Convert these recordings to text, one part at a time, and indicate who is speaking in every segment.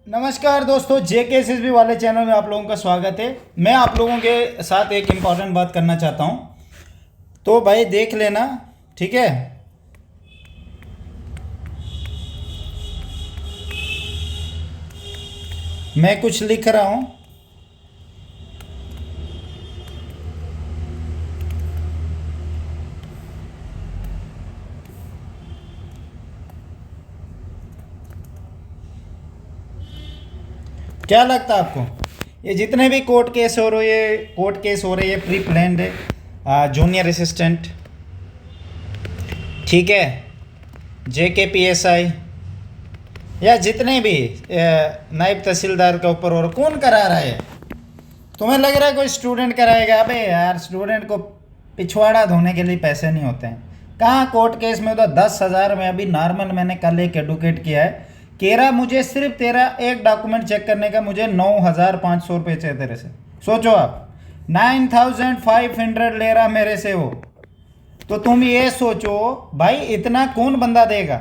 Speaker 1: नमस्कार दोस्तों, JKSSB वाले चैनल में आप लोगों का स्वागत है। मैं आप लोगों के साथ एक इम्पॉर्टेंट बात करना चाहता हूं, तो भाई देख लेना, ठीक है। मैं कुछ लिख रहा हूं। क्या लगता है आपको, ये जितने भी कोर्ट केस हो रहे हैं प्री प्लान्ड है, जूनियर असिस्टेंट, ठीक है, JKPSI या जितने भी नायब तहसीलदार के ऊपर और कौन करा रहा है? तुम्हें लग रहा है कोई स्टूडेंट कराएगा? अबे यार, स्टूडेंट को पिछवाड़ा धोने के लिए पैसे नहीं होते हैं। कहाँ कोर्ट केस में तो 10,000 में। अभी नॉर्मल मैंने कल एक एडवोकेट किया है, कह रहा मुझे सिर्फ तेरा एक डॉक्यूमेंट चेक करने का मुझे 9,500 रुपये चाहिए तेरे से। सोचो आप, 9,500 ले रहा मेरे से वो। तो तुम ये सोचो भाई, इतना कौन बंदा देगा?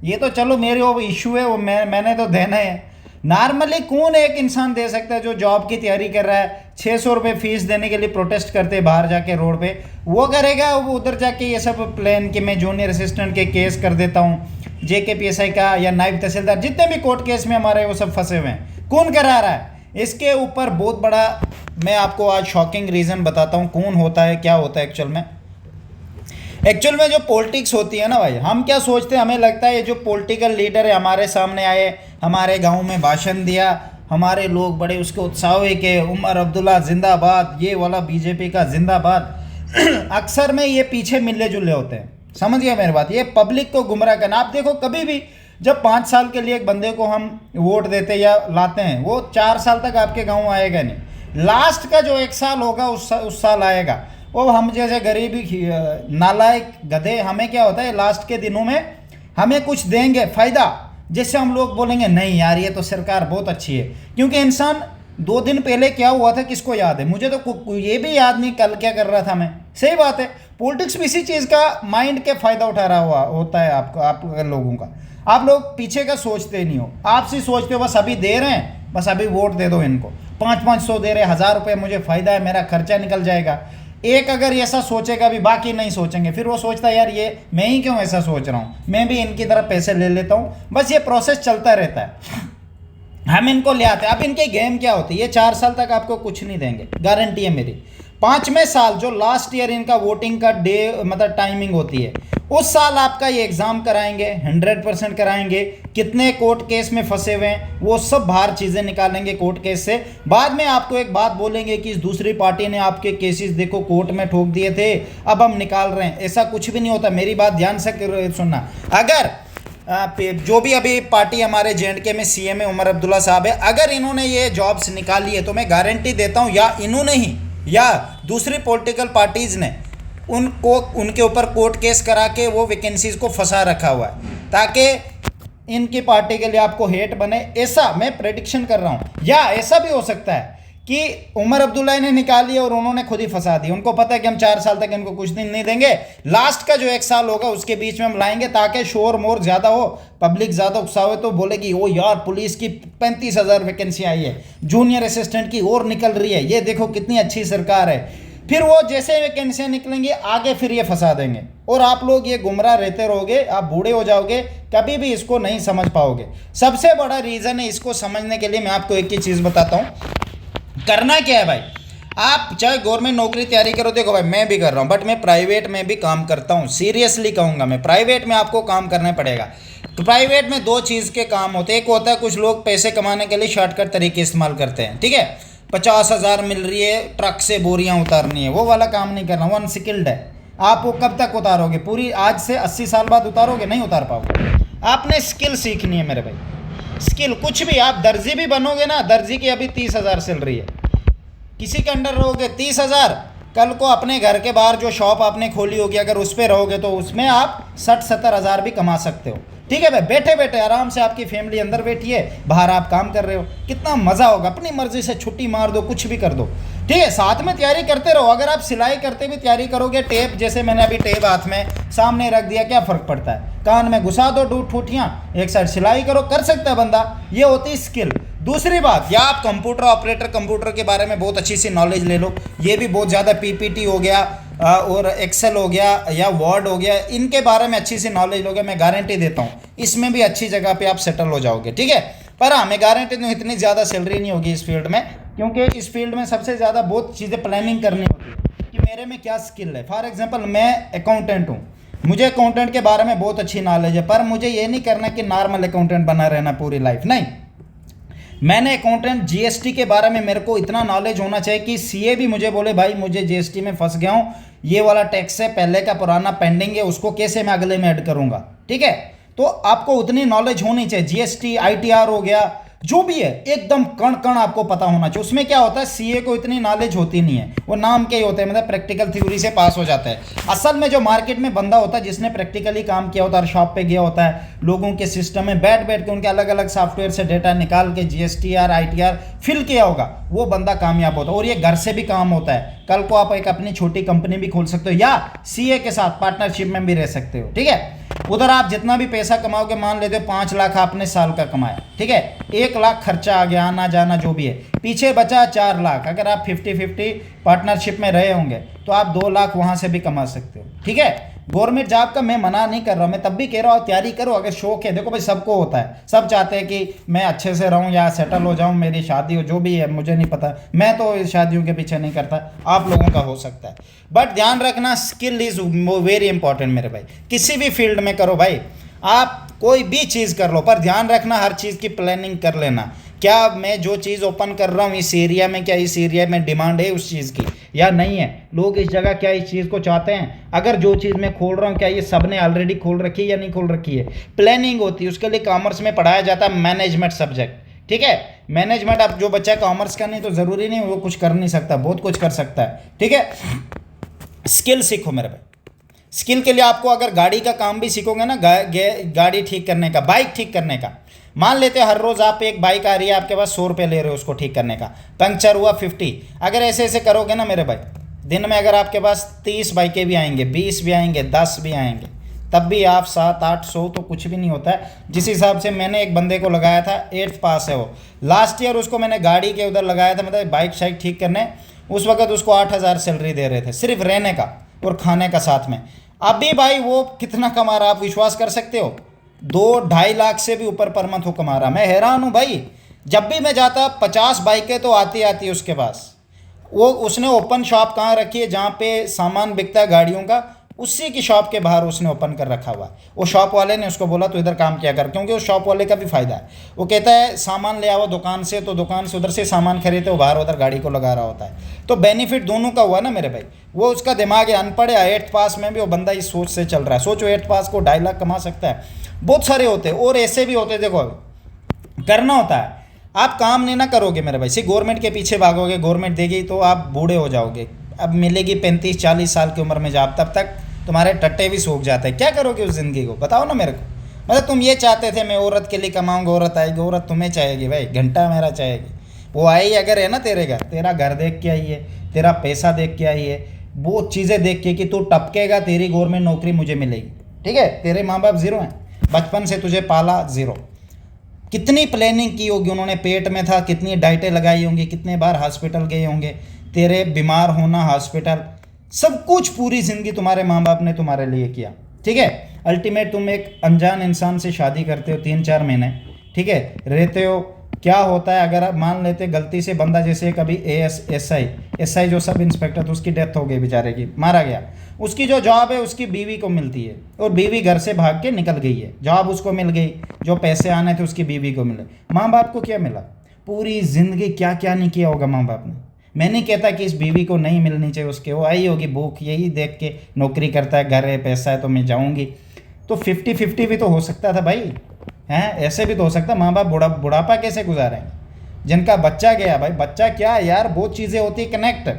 Speaker 1: ये तो चलो मेरे वो इशू है, वो मैंने तो देना है। नॉर्मली कौन एक इंसान दे सकता है जो जॉब की तैयारी कर रहा है, 600 रुपये फीस देने के लिए प्रोटेस्ट करते बाहर जाके रोड पे? वो करेगा वो उधर जाके ये सब प्लान कि मैं जूनियर असिस्टेंट के केस कर देता हूँ, JKPSI का या नायब तहसीलदार, जितने भी कोर्ट केस में हमारे वो सब फंसे हुए हैं, कौन करा रहा है? इसके ऊपर बहुत बड़ा मैं आपको आज शॉकिंग रीज़न बताता हूँ कौन होता है, क्या होता है एक्चुअल में जो पॉलिटिक्स होती है ना भाई, हम क्या सोचते हैं, हमें लगता है ये जो पॉलिटिकल लीडर है हमारे सामने आए, हमारे गांव में भाषण दिया, हमारे लोग बड़े उसके उत्साह हुए कि उमर अब्दुल्ला जिंदाबाद, ये वाला BJP का जिंदाबाद। अक्सर में ये पीछे मिले जुले होते हैं, समझिए मेरी बात। ये पब्लिक को गुमराह करना। आप देखो, कभी भी जब 5 साल के लिए एक बंदे को हम वोट देते या लाते हैं, वो 4 साल तक आपके गाँव आएगा नहीं। लास्ट का जो 1 साल होगा उस साल आएगा। वो हम जैसे गरीबी नालायक गधे, हमें क्या होता है, लास्ट के दिनों में हमें कुछ देंगे फ़ायदा, जिससे हम लोग बोलेंगे नहीं यार ये तो सरकार बहुत अच्छी है। क्योंकि इंसान 2 दिन पहले क्या हुआ था किसको याद है? मुझे तो ये भी याद नहीं कल क्या कर रहा था मैं। सही बात है, पॉलिटिक्स भी इसी चीज़ का माइंड के फ़ायदा उठा रहा हुआ होता है आप लोगों का। आप लोग पीछे का सोचते नहीं हो, आप सिर्फ सोचते हो बस अभी दे रहे हैं, बस अभी वोट दे दो इनको। 500 दे रहे, 1,000 रुपये मुझे फ़ायदा है, मेरा खर्चा निकल जाएगा। एक अगर ऐसा सोचेगा भी, बाकी नहीं सोचेंगे, फिर वो सोचता है यार ये मैं ही क्यों ऐसा सोच रहा हूँ, मैं भी इनकी तरह पैसे ले लेता हूँ। बस ये प्रोसेस चलता रहता है, हम इनको ले आते हैं। अब इनके गेम क्या होती है, ये 4 साल तक आपको कुछ नहीं देंगे, गारंटी है मेरी। 5वें साल जो लास्ट ईयर इनका वोटिंग का डे मतलब टाइमिंग होती है, उस साल आपका ये एग्ज़ाम कराएंगे, 100% कराएंगे। कितने कोर्ट केस में फंसे हुए हैं वो सब बाहर चीज़ें निकालेंगे कोर्ट केस से। बाद में आपको एक बात बोलेंगे कि इस दूसरी पार्टी ने आपके केसेस देखो कोर्ट में ठोक दिए थे, अब हम निकाल रहे हैं। ऐसा कुछ भी नहीं होता, मेरी बात ध्यान से सुनना। अगर जो भी अभी पार्टी हमारे JNK में CM है उमर अब्दुल्ला साहब है, अगर इन्होंने ये जॉब्स निकाली है तो मैं गारंटी देता हूँ, या इन्होंने ही या दूसरी पॉलिटिकल पार्टीज़ ने उनको उनके ऊपर कोर्ट केस करा के वो वैकेंसीज़ को फंसा रखा हुआ है, ताकि इनकी पार्टी के लिए आपको हेट बने। ऐसा मैं प्रेडिक्शन कर रहा हूँ। या ऐसा भी हो सकता है कि उमर अब्दुल्ला ने निकाली और उन्होंने खुद ही फंसा दी। उनको पता है कि हम 4 साल तक इनको कुछ दिन नहीं देंगे, लास्ट का जो 1 साल होगा उसके बीच में हम लाएंगे, ताकि शोर मोर ज़्यादा हो, पब्लिक ज़्यादा उत्साह हो, तो बोलेगी ओ यार पुलिस की 35,000 वैकेंसी आई है, जूनियर असिस्टेंट की और निकल रही है, ये देखो कितनी अच्छी सरकार है। फिर वो जैसे वैकेंसियाँ निकलेंगी आगे फिर ये फंसा देंगे, और आप लोग ये गुमराह रहते रहोगे, आप बूढ़े हो जाओगे, कभी भी इसको नहीं समझ पाओगे। सबसे बड़ा रीज़न है, इसको समझने के लिए मैं आपको एक ही चीज़ बताता हूँ। करना क्या है भाई, आप चाहे गवर्नमेंट नौकरी तैयारी करो, देखो भाई मैं भी कर रहा हूँ, बट मैं प्राइवेट में भी काम करता हूँ। सीरियसली कहूँगा, मैं प्राइवेट में आपको काम करना पड़ेगा। तो प्राइवेट में 2 चीज़ के काम होते हैं। एक होता है कुछ लोग पैसे कमाने के लिए शॉर्टकट तरीके इस्तेमाल करते हैं, ठीक है, 50,000 मिल रही है, ट्रक से बोरियां उतारनी है, वो वाला काम नहीं करना। वो अनस्किल्ड है। आप वो कब तक उतारोगे? पूरी आज से 80 साल बाद उतारोगे? नहीं उतार पाओगे। आपने स्किल सीखनी है मेरे भाई, स्किल। कुछ भी, आप दर्जी भी बनोगे ना, दर्जी की अभी 30,000 सैलरी है, किसी के अंडर रहोगे 30,000, कल को अपने घर के बाहर जो शॉप आपने खोली होगी अगर उस पर रहोगे तो उसमें आप 60-70 हज़ार भी कमा सकते हो। ठीक है भाई, बैठे बैठे आराम से आपकी फैमिली अंदर बैठी है, बाहर आप काम कर रहे हो, कितना मज़ा होगा। अपनी मर्जी से छुट्टी मार दो, कुछ भी कर दो, ठीक है। साथ में तैयारी करते रहो। अगर आप सिलाई करते भी तैयारी करोगे, टेप जैसे मैंने अभी टेप हाथ में सामने रख दिया, क्या फ़र्क पड़ता है? कान में घुसा दो ठूठियाँ, एक साइड सिलाई करो, कर सकता है बंदा। ये होती है स्किल। दूसरी बात, या आप कंप्यूटर ऑपरेटर, कंप्यूटर के बारे में बहुत अच्छी सी नॉलेज ले लो, ये भी बहुत ज़्यादा पीपीटी हो गया और एक्सेल हो गया या वर्ड हो गया, इनके बारे में अच्छी सी नॉलेज लोगे, मैं गारंटी देता हूँ इसमें भी अच्छी जगह पे आप सेटल हो जाओगे, ठीक है। पर हाँ, मैं गारंटी दूँ इतनी ज़्यादा सैलरी नहीं होगी इस फील्ड में, क्योंकि इस फील्ड में सबसे ज़्यादा बहुत चीज़ें प्लानिंग करनी होती है कि मेरे में क्या स्किल है। फॉर एग्जाम्पल, मैं अकाउंटेंट हूँ, मुझे अकाउंटेंट के बारे में बहुत अच्छी नॉलेज है, पर मुझे ये नहीं करना कि नॉर्मल अकाउंटेंट बना रहना पूरी लाइफ, नहीं। मैंने अकाउंटेंट जीएसटी के बारे में मेरे को इतना नॉलेज होना चाहिए कि सीए भी मुझे बोले भाई मुझे जीएसटी में फंस गया हूँ, ये वाला टैक्स है, पहले का पुराना पेंडिंग है, उसको कैसे मैं अगले में ऐड करूँगा, ठीक है। तो आपको उतनी नॉलेज होनी चाहिए। जीएसटी, आईटीआर हो गया, जो भी है एकदम कण कण आपको पता होना चाहिए। उसमें क्या होता है, सीए को इतनी नॉलेज होती नहीं है, वो नाम के ही होते हैं, मतलब प्रैक्टिकल थ्योरी से पास हो जाता है। असल में जो मार्केट में बंदा होता है जिसने प्रैक्टिकली काम किया होता है, शॉप पे गया होता है, लोगों के सिस्टम में बैठ बैठ के उनके अलग अलग सॉफ्टवेयर से डेटा निकाल के जीएसटीआर, आईटीआर फिल किया होगा, वो बंदा कामयाब होता है। और ये घर से भी काम होता है, कल को आप एक अपनी छोटी कंपनी भी खोल सकते हो या सीए के साथ पार्टनरशिप में भी रह सकते हो, ठीक है। उधर आप जितना भी पैसा कमाओगे, मान लेते हो 5 लाख आपने साल का कमाया, ठीक है, 1 लाख खर्चा आ गया, आना जाना जो भी है, पीछे बचा 4 लाख। अगर आप 50-50 पार्टनरशिप में रहे होंगे तो आप 2 लाख वहां से भी कमा सकते हो, ठीक है। गवर्नमेंट जॉब का मैं मना नहीं कर रहा हूँ, मैं तब भी कह रहा हूँ तैयारी करो अगर शौक है। देखो भाई, सबको होता है, सब चाहते हैं कि मैं अच्छे से रहूँ या सेटल हो जाऊँ, मेरी शादी हो, जो भी है मुझे नहीं पता, मैं तो इस शादियों के पीछे नहीं करता, आप लोगों का हो सकता है। बट ध्यान रखना, स्किल इज वेरी इंपॉर्टेंट मेरे भाई। किसी भी फील्ड में करो भाई, आप कोई भी चीज़ कर लो, पर ध्यान रखना हर चीज़ की प्लानिंग कर लेना। क्या मैं जो चीज़ ओपन कर रहा हूँ इस एरिया में, क्या इस एरिया में डिमांड है उस चीज़ की या नहीं है, लोग इस जगह क्या इस चीज़ को चाहते हैं, अगर जो चीज़ मैं खोल रहा हूँ क्या ये सब ने ऑलरेडी खोल रखी है या नहीं खोल रखी है। प्लानिंग होती है, उसके लिए कॉमर्स में पढ़ाया जाता है मैनेजमेंट सब्जेक्ट, ठीक है। मैनेजमेंट, अब जो बच्चा कॉमर्स का नहीं तो ज़रूरी नहीं वो कुछ कर नहीं सकता, बहुत कुछ कर सकता है, ठीक है। स्किल सीखो मेरे भाई। स्किल के लिए आपको अगर गाड़ी का काम भी सीखोगे ना, गाड़ी ठीक करने का, बाइक ठीक करने का, मान लेते हो हर रोज़ आप एक बाइक आ रही है आपके पास, 100 रुपये ले रहे हो उसको ठीक करने का, पंक्चर हुआ 50। अगर ऐसे ऐसे करोगे ना मेरे भाई, दिन में अगर आपके पास 30 बाइकें भी आएंगे, 20 भी आएंगे, 10 भी आएंगे, तब भी आप 700-800 तो कुछ भी नहीं होता है। जिस हिसाब से मैंने एक बंदे को लगाया था, 8th पास है वो, लास्ट ईयर उसको मैंने गाड़ी के उधर लगाया था, मतलब बाइक शाइक ठीक करने, उस वक्त उसको 8,000 सैलरी दे रहे थे सिर्फ रहने का और खाने का साथ में। अभी भाई वो कितना कमा रहा, आप विश्वास कर सकते हो, 2-2.5 लाख से भी ऊपर पर मंथ वो कमा रहा। मैं हैरान हूँ भाई, जब भी मैं जाता 50 बाइकें तो आती है उसके पास। वो उसने ओपन शॉप कहाँ रखी है, जहाँ पे सामान बिकता है गाड़ियों का, उसी की शॉप के बाहर उसने ओपन कर रखा हुआ है। वो शॉप वाले ने उसको बोला तो इधर काम किया कर, क्योंकि उस शॉप वाले का भी फायदा है। वो कहता है सामान ले आओ दुकान से, तो दुकान से उधर से सामान खरीदते, वो बाहर उधर गाड़ी को लगा रहा होता है। तो बेनिफिट दोनों का हुआ ना मेरे भाई। वो उसका दिमाग है, अनपढ़ है, 8th पास में भी वो बंदा इस सोच से चल रहा है। सोचो 8th पास को 2.5 लाख कमा सकता है। बहुत सारे होते हैं और ऐसे भी होते हैं, देखो करना होता है। आप काम नहीं ना करोगे मेरे भाई, सिर्फ गवर्नमेंट के पीछे भागोगे, गवर्नमेंट देगी तो आप बूढ़े हो जाओगे। अब मिलेगी 35-40 साल की उम्र में जॉब, तब तक तुम्हारे टट्टे भी सूख जाते हैं। क्या करोगे उस ज़िंदगी को, बताओ ना मेरे को। मतलब तुम ये चाहते थे मैं औरत के लिए कमाऊंगा, औरत आएगी, औरत तुम्हें चाहेगी भाई, घंटा मेरा चाहेगी। वो आई अगर है ना तेरे घर, तेरा घर देख के आई है, तेरा पैसा देख के आई है, वो चीज़ें देख के कि तू टपकेगा, तेरी गवर्नमेंट नौकरी मुझे मिलेगी, ठीक है। तेरे माँ बाप ज़ीरो हैं, बचपन से तुझे पाला ज़ीरो। कितनी प्लानिंग की होगी उन्होंने, पेट में था कितनी डाइटें लगाई होंगी, कितने बार हॉस्पिटल गए होंगे, तेरे बीमार होना, हॉस्पिटल, सब कुछ पूरी ज़िंदगी तुम्हारे माँ बाप ने तुम्हारे लिए किया, ठीक है। अल्टीमेट तुम एक अनजान इंसान से शादी करते हो, 3-4 महीने, ठीक है, रहते हो। क्या होता है अगर आप मान लेते गलती से बंदा, जैसे कभी एसआई जो सब इंस्पेक्टर था, उसकी डेथ हो गई बेचारे की, मारा गया, उसकी जो जॉब है उसकी बीवी को मिलती है, और बीवी घर से भाग के निकल गई है, जॉब उसको मिल गई, जो पैसे आने थे उसकी बीवी को मिले। माँ बाप को क्या मिला, पूरी ज़िंदगी क्या क्या नहीं किया होगा माँ बाप ने। मैं नहीं कहता कि इस बीवी को नहीं मिलनी चाहिए उसके, वो आई होगी भूख, यही देख के नौकरी करता है, घर है, पैसा है, तो मैं जाऊँगी। तो 50-50 भी तो हो सकता था भाई, हैं, ऐसे भी तो हो सकता। माँ बाप बुढ़ापा कैसे गुजारेंगे, जिनका बच्चा गया भाई, बच्चा क्या है यार, बहुत चीज़ें होती कनेक्ट,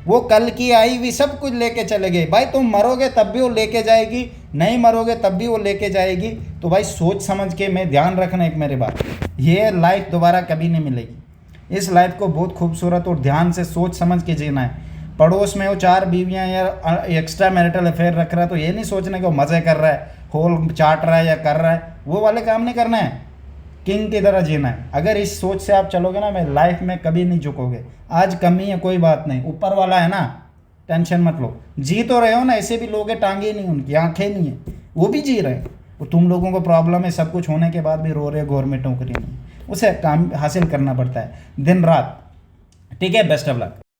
Speaker 1: वो कल की आई हुई सब कुछ लेके चले गए भाई। तुम मरोगे तब भी वो लेके जाएगी, नहीं मरोगे तब भी वो लेके जाएगी। तो भाई सोच समझ के, मैं ध्यान रखना एक मेरी बात, ये लाइफ दोबारा कभी नहीं मिलेगी। इस लाइफ को बहुत खूबसूरत और ध्यान से सोच समझ के जीना है। पड़ोस में वो 4 बीवियाँ या एक्स्ट्रा मैरिटल अफेयर रख रहा है, तो ये नहीं सोचना कि वो मज़े कर रहा है, होल चाट रहा है या कर रहा है, वो वाले काम नहीं करना है। किंग की तरह जीना है। अगर इस सोच से आप चलोगे ना, मैं लाइफ में कभी नहीं झुकोगे। आज कमी है कोई बात नहीं, ऊपर वाला है ना, टेंशन मत लो। जी तो रहे हो ना, ऐसे भी लोग टांगे नहीं, उनकी आंखें नहीं है, वो भी जी रहे हैं। वो तुम लोगों को प्रॉब्लम है, सब कुछ होने के बाद भी रो रहे, गवर्नमेंट नौकरी नहीं, उसे काम हासिल करना पड़ता है दिन रात। ठीक है, बेस्ट ऑफ लक।